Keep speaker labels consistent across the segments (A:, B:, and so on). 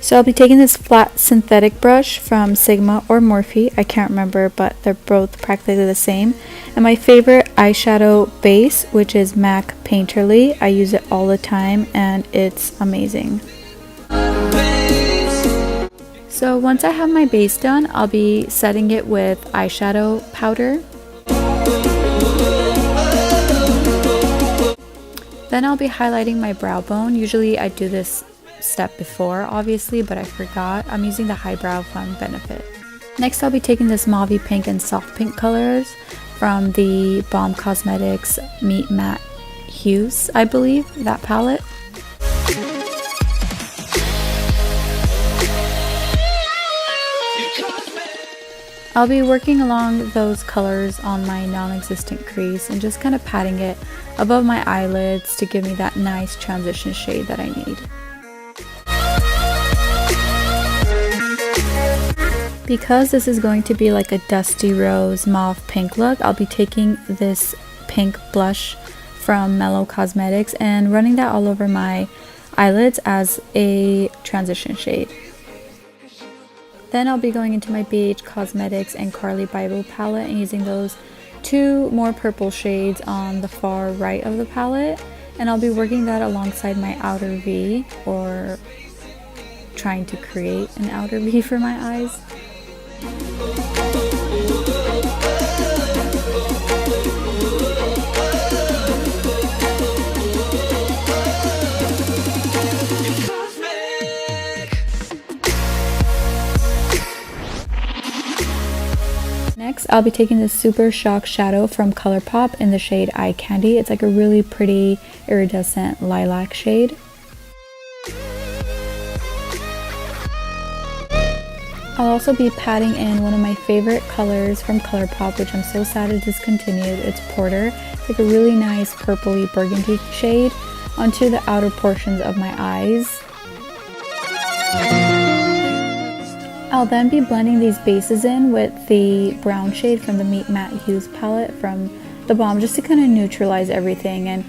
A: So I'll be taking this flat synthetic brush from Sigma or Morphe, I can't remember, but they're both practically the same. And my favorite eyeshadow base, which is MAC Painterly. I use it all the time and it's amazing. So once I have my base done, I'll be setting it with eyeshadow powder. Then I'll be highlighting my brow bone. Usually I do this step before, obviously, but I forgot. I'm using the Highbrow from Benefit. Next, I'll be taking this mauve pink and soft pink colors from the Balm Cosmetics Meet Matte Hues, I believe, that palette. I'll be working along those colors on my non-existent crease and just kind of patting it above my eyelids to give me that nice transition shade that I need. Because this is going to be like a dusty rose mauve pink look, I'll be taking this pink blush from Mellow Cosmetics and running that all over my eyelids as a transition shade. Then I'll be going into my BH Cosmetics and Carli Bybel palette and using those two more purple shades on the far right of the palette, and I'll be working that alongside my outer V, or trying to create an outer V for my eyes. Next, I'll be taking this Super Shock Shadow from Colourpop in the shade Eye Candy. It's like a really pretty iridescent lilac shade. I'll also be patting in one of my favorite colors from Colourpop, which I'm so sad is discontinued. It's Porter. It's like a really nice purpley burgundy shade onto the outer portions of my eyes. I'll then be blending these bases in with the brown shade from the Meet Matte Hues palette from the Balm, just to kind of neutralize everything and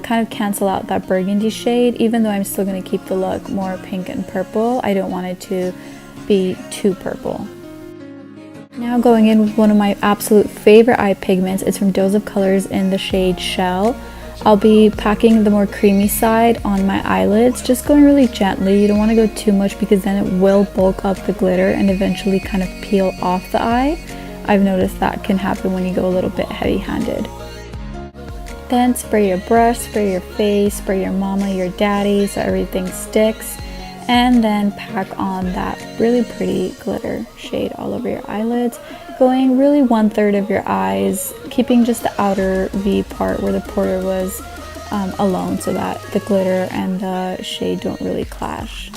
A: kind of cancel out that burgundy shade. Even though I'm still going to keep the look more pink and purple, I don't want it to be too purple. Now going in with one of my absolute favorite eye pigments. It's from Dose of Colors in the shade Shell. I'll be packing the more creamy side on my eyelids, just going really gently. You don't want to go too much because then it will bulk up the glitter and eventually kind of peel off the eye. I've noticed that can happen when you go a little bit heavy-handed. Then spray your brush, spray your face, spray your mama, your daddy so everything sticks. And then pack on that really pretty glitter shade all over your eyelids, going really 1/3 of your eyes, keeping just the outer V part where the Porter was alone so that the glitter and the shade don't really clash.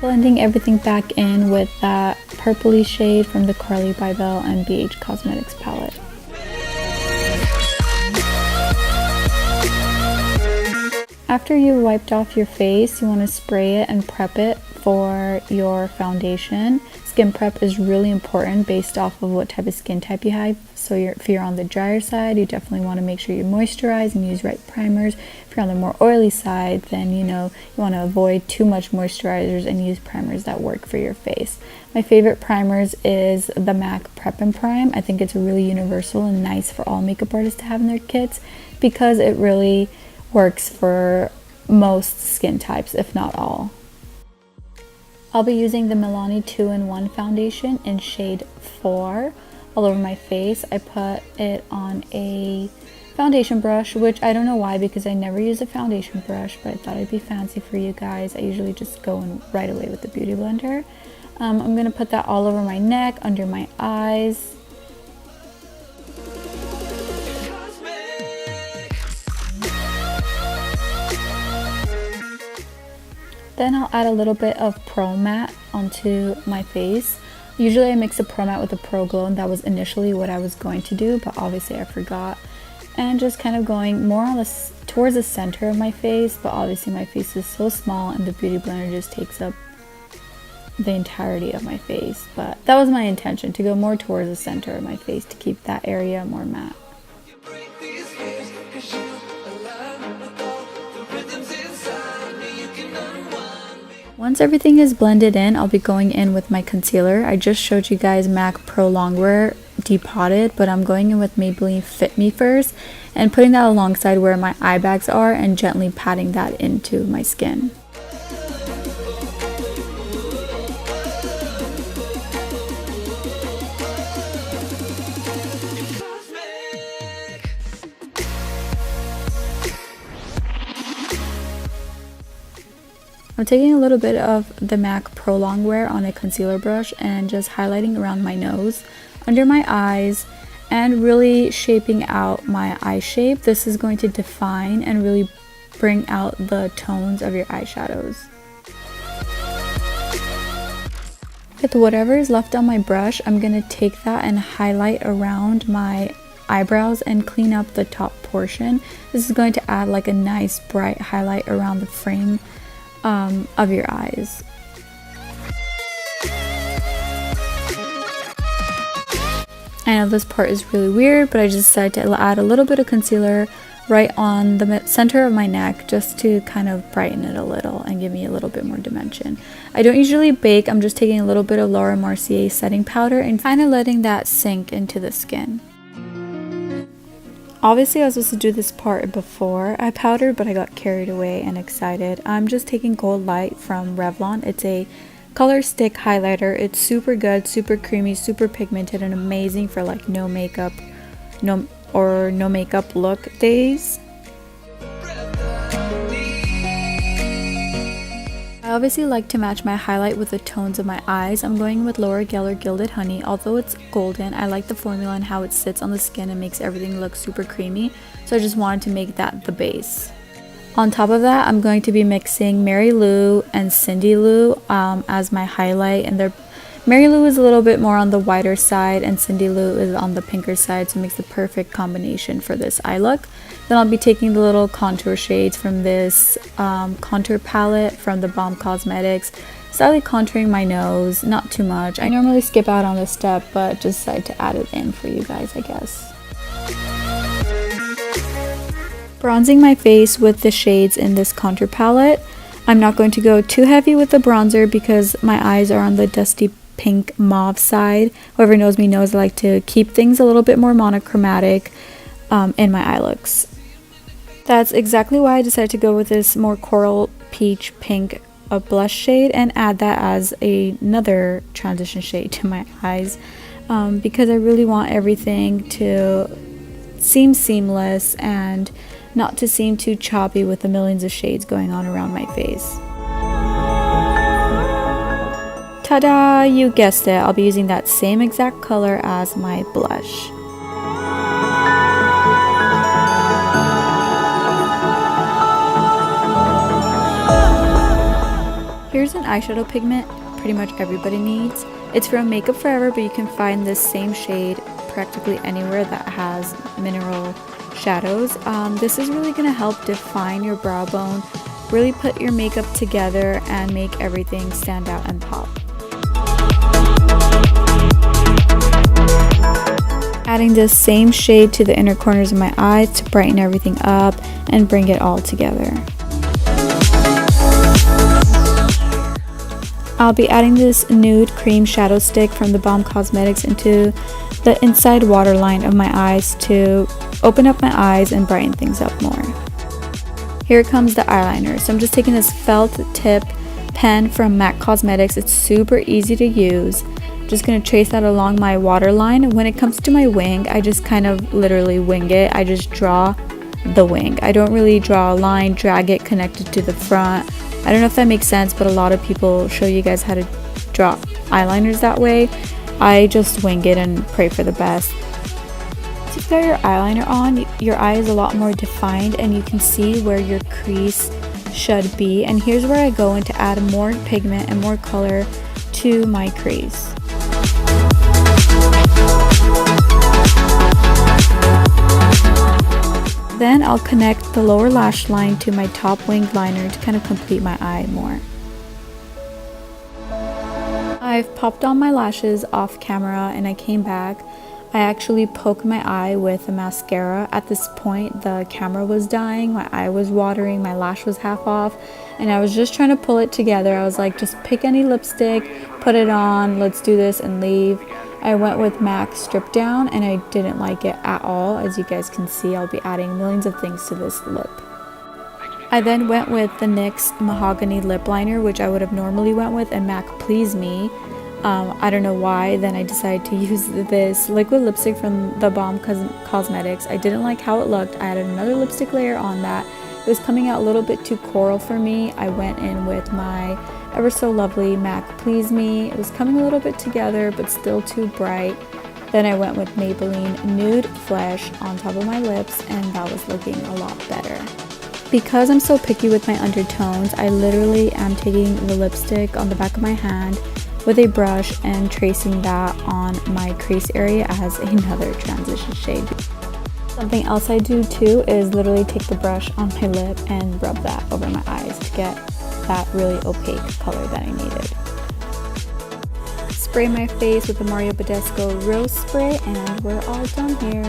A: Blending everything back in with that purpley shade from the Carli Bybel and BH Cosmetics palette. After you wiped off your face, you want to spray it and prep it for your foundation. Skin prep is really important based off of what type of skin type you have. So if you're on the drier side, you definitely want to make sure you moisturize and use right primers. If you're on the more oily side, then you want to avoid too much moisturizers and use primers that work for your face. My favorite primers is the MAC Prep and Prime. I think it's really universal and nice for all makeup artists to have in their kits because it really works for most skin types, if not all. I'll be using the Milani 2-in-1 foundation in shade 4 all over my face. I put it on a foundation brush, which I don't know why because I never use a foundation brush, but I thought it'd be fancy for you guys. I usually just go in right away with the Beauty Blender. I'm gonna put that all over my neck, under my eyes. Then I'll add a little bit of Pro Matte onto my face. Usually I mix a Pro Matte with a Pro Glow, and that was initially what I was going to do, but obviously I forgot. And just kind of going more on towards the center of my face, but obviously my face is so small and the Beauty Blender just takes up the entirety of my face. But that was my intention, to go more towards the center of my face to keep that area more matte. Once everything is blended in, I'll be going in with my concealer. I just showed you guys MAC Pro Longwear depotted, but I'm going in with Maybelline Fit Me first and putting that alongside where my eye bags are and gently patting that into my skin. I'm taking a little bit of the MAC Pro Longwear on a concealer brush and just highlighting around my nose, under my eyes, and really shaping out my eye shape. This is going to define and really bring out the tones of your eyeshadows. With whatever is left on my brush, I'm going to take that and highlight around my eyebrows and clean up the top portion. This is going to add like a nice bright highlight around the frame of your eyes. I know this part is really weird, but I just decided to add a little bit of concealer right on the center of my neck just to kind of brighten it a little and give me a little bit more dimension. I don't usually bake, I'm just taking a little bit of Laura Mercier setting powder and kind of letting that sink into the skin. Obviously, I was supposed to do this part before I powdered, but I got carried away and excited. I'm just taking Gold Light from Revlon. It's a color stick highlighter. It's super good, super creamy, super pigmented, and amazing for like no makeup look days. I obviously like to match my highlight with the tones of my eyes. I'm going with Laura Geller Gilded Honey. Although it's golden, I like the formula and how it sits on the skin and makes everything look super creamy. So I just wanted to make that the base. On top of that, I'm going to be mixing Mary Lou and Cindy Lou as my highlight. And Mary Lou is a little bit more on the whiter side and Cindy Lou is on the pinker side, so it makes the perfect combination for this eye look. Then I'll be taking the little contour shades from this contour palette from the Balm Cosmetics, slightly contouring my nose, not too much. I normally skip out on this step, but just decided to add it in for you guys, I guess. Bronzing my face with the shades in this contour palette. I'm not going to go too heavy with the bronzer because my eyes are on the dusty pink mauve side. Whoever knows me knows I like to keep things a little bit more monochromatic in my eye looks. That's exactly why I decided to go with this more coral peach pink blush shade and add that as another transition shade to my eyes because I really want everything to seem seamless and not to seem too choppy with the millions of shades going on around my face. Ta-da! You guessed it, I'll be using that same exact color as my blush. Here's an eyeshadow pigment pretty much everybody needs. It's from Makeup Forever, but you can find this same shade practically anywhere that has mineral shadows. This is really going to help define your brow bone, really put your makeup together and make everything stand out and pop. Adding this same shade to the inner corners of my eyes to brighten everything up and bring it all together. I'll be adding this nude cream shadow stick from the Balm Cosmetics into the inside waterline of my eyes to open up my eyes and brighten things up more. Here comes the eyeliner. So I'm just taking this felt tip pen from MAC Cosmetics. It's super easy to use. Just going to trace that along my waterline. When it comes to my wing, I just kind of literally wing it. I just draw the wing. I don't really draw a line, drag it, connect it to the front. I don't know if that makes sense, but a lot of people show you guys how to draw eyeliners that way. I just wing it and pray for the best. Once you've got your eyeliner on, your eye is a lot more defined and you can see where your crease should be. And here's where I go in to add more pigment and more color to my crease. Then I'll connect the lower lash line to my top winged liner to kind of complete my eye more. I've popped on my lashes off camera and I came back. I actually poked my eye with a mascara. At this point, the camera was dying, my eye was watering, my lash was half off, and I was just trying to pull it together. I was like, just pick any lipstick, put it on, let's do this and leave. I went with MAC Strip Down, and I didn't like it at all. As you guys can see, I'll be adding millions of things to this lip. I then went with the NYX Mahogany Lip Liner, which I would have normally went with, and MAC Please Me. I don't know why. Then I decided to use this liquid lipstick from the Balm Cosmetics. I didn't like how it looked. I added another lipstick layer on that. It was coming out a little bit too coral for me. I went in with my ever so lovely MAC Please Me. It was coming a little bit together, but still too bright. Then I went with Maybelline Nude Flesh on top of my lips, and that was looking a lot better. Because I'm so picky with my undertones, I literally am taking the lipstick on the back of my hand with a brush and tracing that on my crease area as another transition shade. Something else I do too is literally take the brush on my lip and rub that over my eyes to get that really opaque color that I needed. Spray my face with the Mario Badescu Rose Spray, and we're all done here.